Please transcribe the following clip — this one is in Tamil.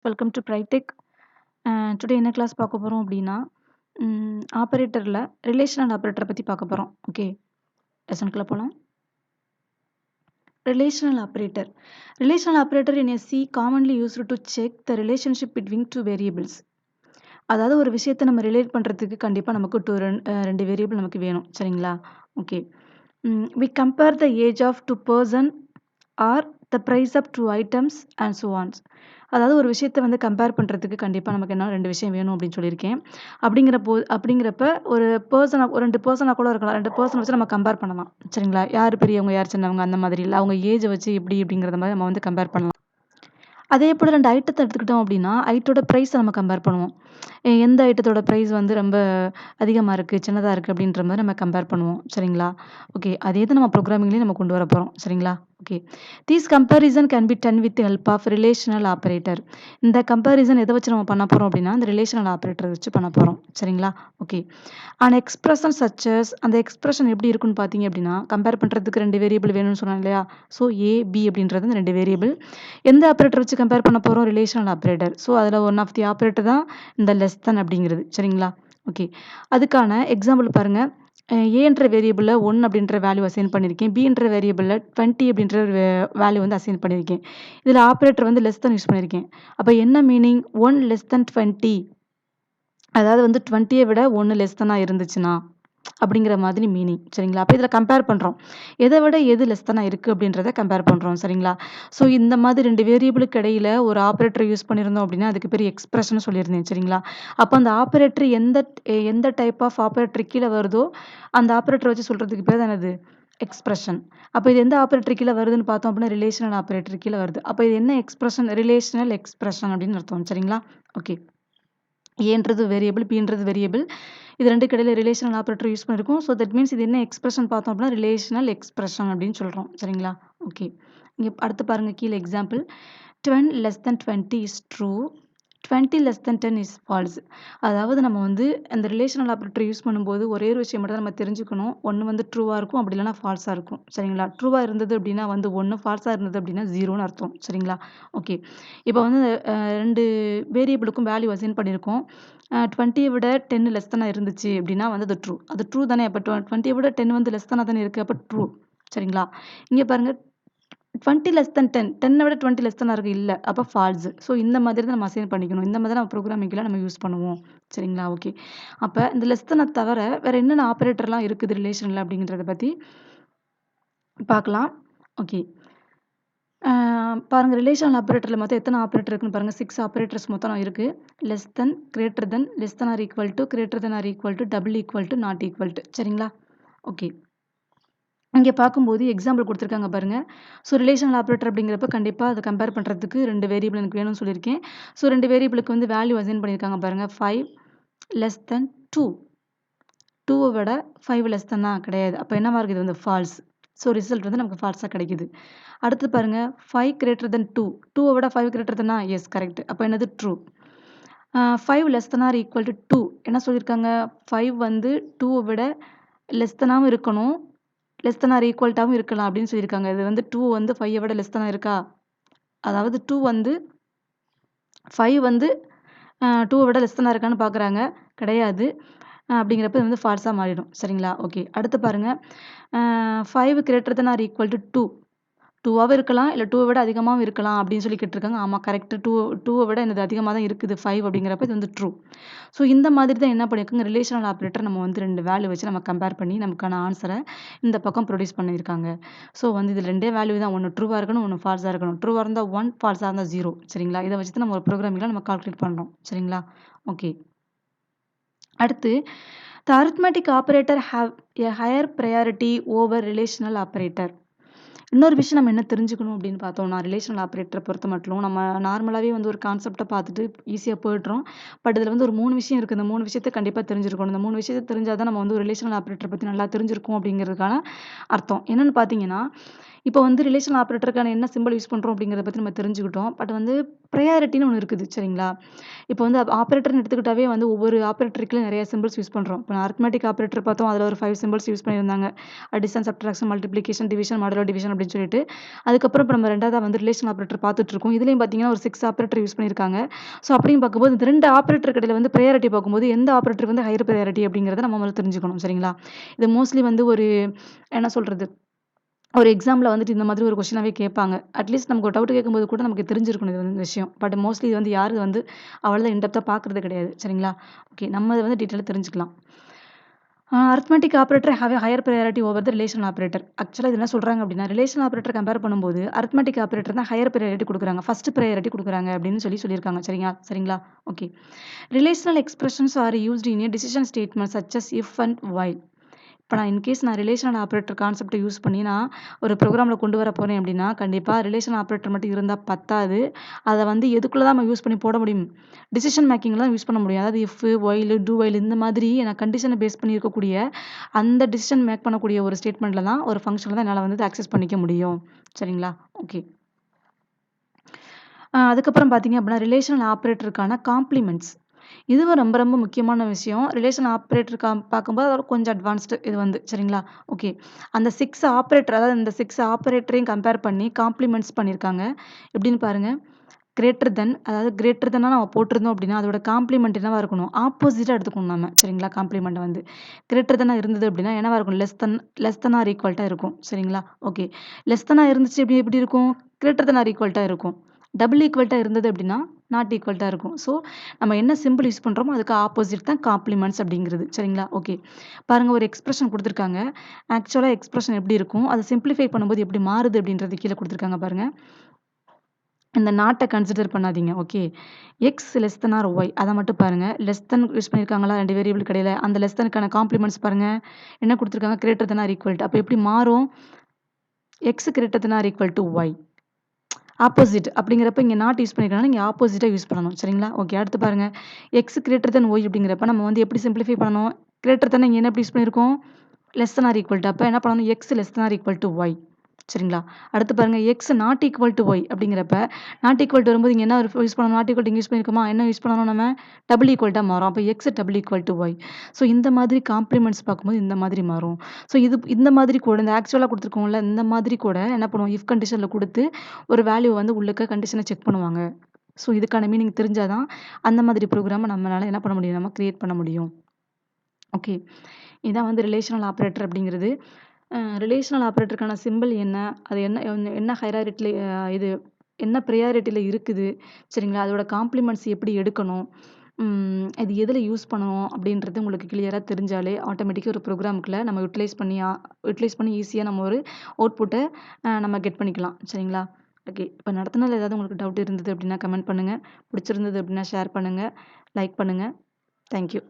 Welcome to Brightech. டுடே என்ன கிளாஸ் பார்க்க போகிறோம் அப்படின்னா ஆப்ரேட்டரில் ரிலேஷனல் ஆப்ரேட்டரை பற்றி பார்க்க போகிறோம். ஓகே, லெசனுக்குள்ளே போகலாம். Relational operator in C commonly used to check the relationship between two variables. அதாவது ஒரு விஷயத்தை நம்ம ரிலேட் பண்ணுறதுக்கு கண்டிப்பாக நமக்கு ரெண்டு வேரியபிள் நமக்கு வேணும். சரிங்களா? Okay, we compare the age of two person or the price of two items and so on. அதாவது ஒரு விஷயத்தை வந்து கம்பேர் பண்ணுறதுக்கு கண்டிப்பாக நமக்கு என்ன ரெண்டு விஷயம் வேணும் அப்படின்னு சொல்லியிருக்கேன். அப்படிங்கிறப்ப ஒரு ரெண்டு பர்சனாக கூட இருக்கலாம். ரெண்டு பர்சனை வச்சு நம்ம கம்பேர் பண்ணலாம். சரிங்களா? யார் பெரியவங்க யார் சின்னவங்க அந்த மாதிரி இல்லை, அவங்க ஏஜை வச்சு அப்படிங்கிறத மாதிரி நம்ம வந்து கம்பேர் பண்ணலாம். அதே போல் ரெண்டு ஐட்டத்தை எடுத்துக்கிட்டோம் அப்படின்னா ஐட்டோட ப்ரைஸை நம்ம கம்பேர் பண்ணுவோம். எந்த ஐட்டத்தோட ப்ரைஸ் வந்து ரொம்ப அதிகமாக இருக்குது சின்னதாக இருக்குது அப்படின்ற மாதிரி நம்ம கம்பேர் பண்ணுவோம். சரிங்களா? ஓகே, அதே தான் நம்ம ப்ரோக்ராமிங்லேயும் நம்ம கொண்டு வர போகிறோம். சரிங்களா? Okay, these comparison can be done with help of relational operator. இந்த கம்பேரிசன் எதை வச்சு நம்ம பண்ண போகிறோம் அப்படின்னா அந்த ரிலேஷனல் ஆப்ரேட்டர் வச்சு பண்ண போகிறோம். சரிங்களா? ஓகே, அண்ட் எக்ஸ்பிரஷன் சச்சஸ் அந்த எக்ஸ்பிரஷன் எப்படி இருக்குன்னு பார்த்தீங்க அப்படின்னா கம்பேர் பண்ணுறதுக்கு ரெண்டு வேரியபிள் வேணும்னு சொன்னோம் இல்லையா? ஸோ ஏ பி அப்படின்றது அந்த ரெண்டு வேரியபிள். எந்த ஆப்ரேட்டர் வச்சு கம்பேர் பண்ண போகிறோம்? Relational operator. ஸோ அதில் ஒன் ஆஃப் தி ஆப்ரேட்டர் தான் இந்த லெஸ் தென் அப்படிங்கிறது. சரிங்களா? ஓகே, அதுக்கான எக்ஸாம்பிள் பாருங்கள். ஏன்ற வேரியபிளில் 1 அப்படின்ற வேல்யூ அசைன் பண்ணியிருக்கேன். பின்ற வேரியபிளில் 20 அப்படின்ற வேல்யூ வந்து அசைன் பண்ணியிருக்கேன். இதில் ஆப்ரேட்டர் வந்து லெஸ் தென் யூஸ் பண்ணியிருக்கேன். அப்போ என்ன மீனிங்? 1 லெஸ் தென் 20, அதாவது வந்து 20யை விட 1 லெஸ் தெனாக இருந்துச்சுன்னா அப்படிங்கிற மாதிரி மீனிங். சரிங்களா? அப்போ இதில் கம்பேர் பண்ணுறோம், எதை விட எது லெஸ் தெனாக இருக்குது அப்படின்றத கம்பேர் பண்ணுறோம். சரிங்களா? ஸோ இந்த மாதிரி ரெண்டு வேரியபிளுக்கு இடையில் ஒரு ஆப்ரேட்டர் யூஸ் பண்ணியிருந்தோம் அப்படின்னா அதுக்கு பேர் எக்ஸ்பிரஷன் சொல்லியிருந்தேன். சரிங்களா? அப்போ அந்த ஆப்ரேட்டர் எந்த டைப் ஆஃப் ஆப்ரேட்டர் கீழே வருதோ அந்த ஆப்ரேட்டர் வச்சு சொல்கிறதுக்கு பேர் தான் என்னது? எக்ஸ்பிரஷன். அப்போ இது எந்த ஆப்ரேட்டர் கீழே வருதுன்னு பார்த்தோம் அப்படின்னா ரிலேஷனல் ஆப்ரேட்டர் கீழே வருது. அப்போ இது என்ன எக்ஸ்பிரஷன்? ரிலேஷனல் எக்ஸ்பிரஷன் அப்படின்னு அர்த்தம். சரிங்களா? ஓகே, ஏன்றது வேரியபிள், பின்றது வேரியபிள், இது ரெண்டுக்கு இடையில ரிலேஷனல் ஆப்ரேட்டர் யூஸ் பண்ணியிருக்கோம். ஸோ தட் மீன்ஸ் இது என்ன எக்ஸ்பிரஷன் பார்த்தோம் அப்படின்னா ரிலேஷனல் எக்ஸ்பிரஷன் அப்படின்னு சொல்கிறோம். சரிங்களா? ஓகே, இங்கே அடுத்து பாருங்கள் கீழே example. 10 less than 20 is true, 20 less than 10 is false. அதாவது நம்ம வந்து அந்த ரிலேஷனல் ஆப்ரேட்டர் யூஸ் பண்ணும்போது ஒரே ஒரு விஷயம் மட்டும் தான் நம்ம தெரிஞ்சுக்கணும். ஒன்று வந்து ட்ரூவாக இருக்கும், அப்படி இல்லைனா ஃபால்ஸாக இருக்கும். சரிங்களா? ட்ரூவாக இருந்தது அப்படின்னா வந்து 1, ஃபால்ஸாக இருந்தது அப்படின்னா 0ன்னு அர்த்தம். சரிங்களா? ஓகே, இப்போ வந்து ரெண்டு வேரியபிளுக்கும் வேல்யூ அசைன் பண்ணியிருக்கோம். 20யை விட 10 லெஸ் தானாக இருந்துச்சு அப்படின்னா வந்து அது ட்ரூ தானே. அப்போ 20யை விட 10 வந்து லெஸ் தானாக தானே இருக்குது, அப்போ ட்ரூ. சரிங்களா? இங்கே பாருங்கள் 20 லெஸ் தென் 10, 10 விட 20 லெஸ் தானே இருக்குது, இல்லை, அப்போ ஃபால்ஸ். ஸோ இந்த மாதிரி தான் நம்ம அசைன் பண்ணிக்கணும். இந்த மாதிரி நம்ம ப்ரோக்ராமிங்கில் நம்ம யூஸ் பண்ணுவோம். சரிங்களா? ஓகே, அப்போ இந்த லெஸ் தெனை தவிர வேறு என்னென்ன ஆப்ரேட்டர்லாம் இருக்குது ரிலேஷனில் அப்படிங்கிறத பற்றி பார்க்கலாம். ஓகே, பாருங்கள் ரிலேஷனல் ஆப்ரேட்டரில் மொத்தம் எத்தனை ஆப்ரேட்டர் இருக்குன்னு பாருங்கள். 6 ஆப்ரேட்டர்ஸ் மொத்தம் இருக்குது. Less than, greater than, less than or equal to, greater than or equal to, double equal to, not equal to. சரிங்களா? ஓகே, இங்கே பார்க்கும்போது எக்ஸாம்பிள் கொடுத்துருக்காங்க பாருங்கள். ஸோ ரிலேஷனல் ஆப்ரேட்டர் அப்படிங்கிறப்ப கண்டிப்பாக அதை கம்பேர் பண்ணுறதுக்கு ரெண்டு வேரியபிள் எனக்கு வேணும்னு சொல்லியிருக்கேன். ஸோ ரெண்டு வேரியபிளுக்கு வந்து வேல்யூ அசைன் பண்ணியிருக்காங்க பாருங்கள். 5 லெஸ் தென் 2, 2வை விட 5 லெஸ் தென் தான் கிடையாது. அப்போ என்னவா இருக்குது? இது வந்து ஃபால்ஸ். ஸோ ரிசல்ட் வந்து நமக்கு ஃபால்ஸாக கிடைக்குது. அடுத்து பாருங்கள் 5 கிரேட்டர் தென் 2, 2வை விட 5 கிரேட்டர் தென்னா எஸ் கரெக்ட். அப்போ என்னது? True. 5 less than or equal to 2 என்ன சொல்லியிருக்காங்க? 5 வந்து 2வை விட லெஸ் தெனாகவும் இருக்கணும், லெஸ் தென் ஆர் ஈக்குவல்ட்டாகவும் இருக்கலாம் அப்படின்னு சொல்லியிருக்காங்க. இது வந்து 2 வந்து 5யை விட லெஸ் தெனாக இருக்கா? அதாவது 2 வந்து 5 வந்து 2வை விட லெஸ் தெனாக இருக்கான்னு பார்க்குறாங்க, கிடையாது. அப்படிங்கிறப்ப இது வந்து ஃபால்ஸாக மாறிடும். சரிங்களா? ஓகே, அடுத்து பாருங்கள் 5 greater than or equal to 2, 2வாகவும் இருக்கலாம், இல்லை 2வை விட அதிகமாகவும் இருக்கலாம் அப்படின்னு சொல்லி கேட்டிருக்காங்க. ஆமாம் கரெக்ட். 2வை விட என்னது அதிகமாக தான் இருக்குது 5 அப்படிங்கிறப்ப இது வந்து ட்ரூ. ஸோ இந்த மாதிரி தான் என்ன பண்ணியிருக்காங்க, ரிலேஷனல் ஆப்ரேட்டர் நம்ம வந்து ரெண்டு வேல்யூ வச்சு நம்ம கம்பேர் பண்ணி நமக்கான ஆன்சரை இந்த பக்கம் ப்ரொடியூஸ் பண்ணியிருக்காங்க. ஸோ வந்து இது ரெண்டே வேல்யூ தான், ஒன்று ட்ரூவாக இருக்கணும், ஒன்று ஃபால்ஸாக இருக்கணும். ட்ரூவாக இருந்தால் 1, ஃபால்ஸாக இருந்தால் 0. சரிங்களா? இதை வச்சு தான் நம்ம ஒரு ப்ரோக்ராமிங்கில் நம்ம கால்குலேட் பண்ணுறோம். சரிங்களா? ஓகே, அடுத்து the arithmetic operator have a higher priority over relational operator. இன்னொரு விஷயம் நம்ம என்ன தெரிஞ்சுக்கணும் அப்படின்னு பார்த்தோம்னா ரிலேஷனல் ஆப்ரேட்டரை பொறுத்த மட்டும் நம்ம நார்மலாகவே வந்து ஒரு கான்செப்டை பார்த்துட்டு ஈஸியாக போய்ட்றோம். பட் இதில் வந்து ஒரு 3 விஷயம் இருக்குது. இந்த 3 விஷயத்தை கண்டிப்பாக தெரிஞ்சிருக்கணும். இந்த 3 விஷயத்தை தெரிஞ்சால் தான் நம்ம வந்து ஒரு ரிலேஷனல் ஆப்ரேட்டரை பற்றி நல்லா தெரிஞ்சிருக்கோம் அப்படிங்கிறதுக்கான அர்த்தம். என்னென்னு பார்த்தீங்கன்னா இப்போ வந்து ரிலேஷனல் ஆப்பரேட்டருக்கான என்ன சிம்பல் யூஸ் பண்றோம் அப்படிங்கிறத பத்தி நம்ம தெரிஞ்சுக்கிட்டோம். பட் வந்து ப்ரையாரிட்டின்னு ஒண்ணு இருக்குது. சரிங்களா? இப்போ வந்து ஆப்பரேட்டர்ன்னு எடுத்துக்கிட்டாவே வந்து ஒவ்வொரு ஆப்பரேட்டருக்குள்ள நெறைய சிம்பல்ஸ் யூஸ் பண்றோம். இப்போ அரித்மெட்டிக் ஆப்பரேட்டர் பார்த்தோம். அதில ஒரு 5 சிம்பல்ஸ் யூஸ் பண்ணியிருந்தாங்க. Addition, subtraction, multiplication, division, modulo division அப்படின்னு சொல்லிட்டு. அதுக்கப்புறம் இப்ப நம்ம 2வதா வந்து ரிலேஷனல் ஆப்பரேட்டர் பார்த்துட்டு இருக்கோம். இதுலயும் பார்த்தீங்கன்னா, ஒரு 6 ஆப்பரேட்டர் யூஸ் பண்ணியிருக்காங்க. ஸோ அப்படின்னு பார்க்கும்போது இந்த 2 ஆப்பரேட்டருக்கு இடையில வந்து ப்ரையாரிட்டி பார்க்கும்போது எந்த ஆப்பரேட்டருக்கு வந்து ஹையர் ப்ரையாரிட்டி அப்படிங்கிறத நம்ம முதல்ல தெரிஞ்சுக்கணும். சரிங்களா? இது மோஸ்ட்லி வந்து ஒரு என்ன சொல்றது? ஒரு எக்ஸாம்ல வந்துட்டு இந்த மாதிரி ஒரு கொஸ்டினாவே கேட்பாங்க. அட்லீஸ்ட் நமக்கு ஒரு டவுட் கேட்கும்போது கூட நமக்கு தெரிஞ்சிருக்கணும் இது வந்து இந்த விஷயம். பட் மோஸ்ட்லி இது வந்து யாரும் வந்து அவ்வளதான் இன் டெப்த்தா பார்க்குறது கிடையாது. சரிங்களா? ஓகே. நம்ம இத வந்து டீட்டெயிலா தெரிஞ்சுக்கலாம். Arithmetic operator have a higher priority over the relational operator. ஆக்சுவலா இது என்ன சொல்றாங்க அப்படின்னா, ரிலேஷனல் ஆப்பரேட்டர் கம்பேர் பண்ணும்போது அரித்மெட்டிக் ஆப்பரேட்டர் தான் ஹையர் பிரையாரிட்டி குடுக்குறாங்க. ஃபர்ஸ்ட் பிரையாரிட்டி குடுக்குறாங்க அப்படின்னு சொல்லியிருக்காங்க. சரிங்களா? Okay. Relational expressions are used in a decision statement such as if and while. இப்ப நான் ரிலேஷனல் ஆப்பரேட்டர் கான்செப்ட்ட யூஸ் பண்ணி நான் ஒரு ப்ரோகிராம்ல கொண்டு வர போறேன் அப்படின்னா, கண்டிப்பா ரிலேஷனல் ஆப்பரேட்டர் மட்டும் இருந்தா பத்தாது. அத வந்து எதுக்குள்ள தான் நம்ம யூஸ் பண்ணி போட முடியும்? டிசிஷன் மேக்கிங்ல தான் யூஸ் பண்ண முடியும். அதாவது இஃப், ஒயில், டூ ஒயில் இந்த மாதிரி நான் கண்டிஷன பேஸ் பண்ணி இருக்கக்கூடிய அந்த டிசிஷன் மேக் பண்ணக்கூடிய ஒரு ஸ்டேட்மெண்ட்ல தான் ஒரு ஃபங்ஷன்ல தான் என்னால வந்து ஆக்சஸ் பண்ணிக்க முடியும். சரிங்களா? ஓகே. அதுக்கப்புறம் பார்த்தீங்க அப்படின்னா, ரிலேஷனல் ஆப்பரேட்டருக்கான காம்ப்ளிமெண்ட்ஸ். இதுவும் ரொம்ப ரொம்ப முக்கியமான விஷயம். ரிலேஷன் ஆப்பரேட்டர் பார்க்கும்போது அதோட கொஞ்சம் அட்வான்ஸ்டு இது வந்து. சரிங்களா? ஓகே. அந்த 6 ஆப்பரேட்டர் அதாவது இந்த 6 ஆப்பரேட்டரையும் கம்பேர் பண்ணி காம்ப்ளிமெண்ட்ஸ் பண்ணியிருக்காங்க. எப்படின்னு பாருங்க. கிரேட்டர் தென் அதாவது கிரேட்டர் தென்னா நம்ம போட்டிருந்தோம் அப்படின்னா, அதோட காம்ப்ளிமெண்ட் என்னவா இருக்கணும்? ஆப்போசிட்டா எடுத்துக்கணும் நம்ம. சரிங்களா? காம்ப்ளிமெண்ட்ட வந்து. கிரேட்டர் தென்னா இருந்தது அப்படின்னா என்னவா இருக்கும்? லெஸ் தென் ஆர் ஈக்குவல்ட்டா இருக்கும். சரிங்களா? ஓகே. லெஸ் தென்னா இருந்துச்சு எப்படி இருக்கும்? கிரேட்டர் தென் ஆர் ஈக்குவல்ட்டா இருக்கும். டபுள் ஈக்குவல்ட்டா இருந்தது அப்படின்னா, நாட் ஈக்குவல்ட்டா இருக்கும். ஸோ, நம்ம என்ன சிம்பிள் யூஸ் பண்றோமோ அதுக்கு ஆப்போசிட் தான் காம்ப்ளிமெண்ட்ஸ் அப்படிங்கிறது. சரிங்களா? ஓகே. பாருங்க ஒரு எக்ஸ்பிரஷன் குடுத்துருக்காங்க. ஆக்சுவலா எக்ஸ்பிரஷன் எப்படி இருக்கும்? அத சிம்ப்ளிஃபை பண்ணும்போது எப்படி மாறுது அப்படின்றது கீழ குடுத்துருக்காங்க பாருங்க. இந்த நாட்ட கன்சிடர் பண்ணாதீங்க. Okay. X less than or Y அத மட்டும் பாருங்க. லெஸ் தென் யூஸ் பண்ணியிருக்காங்களா 2 வேரியபிளுக்கு இடையில. அந்த லெஸ் தென்க்கான காம்ப்ளிமெண்ட்ஸ் பாருங்க. என்ன குடுத்துருக்காங்க? Greater than or equal to. அப்ப எப்படி மாறும்? X greater than or equal to Y. Opposite அப்படிங்கிறப்ப இங்க நாட் யூஸ் பண்ணிருக்கனால இங்க ஆப்போசிட்டா யூஸ் பண்ணணும். சரிங்களா? ஓகே. அடுத்து பாருங்க. எக்ஸ் கிரேட்டர் தென் ஒய் அப்படிங்கிறப்ப நம்ம வந்து எப்படி சிம்ப்ளிஃபை பண்ணணும்? கிரேட்டர் தென் இங்க என்ன எப்படி யூஸ் பண்ணியிருக்கோம்? Less than or equal to. அப்ப என்ன பண்ணணும்? X less than or equal to Y. சரிங்களா? அடுத்து பாருங்க X not equal to Y அப்படிங்கிறப்ப, நாட் ஈக்குவல் டூ வரும்போது இங்க என்ன யூஸ் பண்ணணும்? நாட் ஈக்குவல் டூ இங்க யூஸ் பண்ணியிருக்கோமா? என்ன யூஸ் பண்ணணும் நம்ம? டபுள் ஈக்குவல் டா மாறும். அப்ப X double equal to Y. So இந்த மாதிரி காம்ப்ளிமெண்ட்ஸ் பார்க்கும்போது இந்த மாதிரி மாறும். ஸோ இந்த மாதிரி கூட இந்த ஆக்சுவலா குடுத்துருக்கோம்ல, இந்த மாதிரி கூட என்ன பண்ணுவோம்? இஃப் கண்டிஷன்ல குடுத்து ஒரு வேல்யூ வந்து உள்ளுக்க கண்டிஷன செக் பண்ணுவாங்க. ஸோ இதுக்கான மீனிங் தெரிஞ்சா தான், அந்த மாதிரி ப்ரோகிராம நம்மளால என்ன பண்ண முடியும்? நம்ம கிரியேட் பண்ண முடியும். ஓகே. இதான் வந்து ரிலேஷனல் ஆப்பரேட்டர் அப்படிங்கிறது. ரிலேஷனல் ஆப்பரேட்டருக்கான சிம்பல் என்ன? அது என்ன ஹைராரிட்டில இது என்ன ப்ரையாரிட்டில இருக்குது? சரிங்களா? அதோட காம்ப்ளிமெண்ட்ஸ் எப்படி எடுக்கணும்? இது எதுல யூஸ் பண்ணணும்? அப்படின்றது உங்களுக்கு கிளியரா தெரிஞ்சாலே, ஆட்டோமேட்டிக்கா ஒரு ப்ரோகிராமுக்குள்ள நம்ம யுட்டிலைஸ் பண்ணி ஈஸியா நம்ம ஒரு அவுட்புட்ட நம்ம கெட் பண்ணிக்கலாம். சரிங்களா? ஓகே. இப்ப நடத்துனதுல ஏதாவது உங்களுக்கு டவுட் இருந்தது அப்படின்னா கமெண்ட் பண்ணுங்க. பிடிச்சிருந்தது அப்படின்னா ஷேர் பண்ணுங்க. லைக் பண்ணுங்க. Thank you.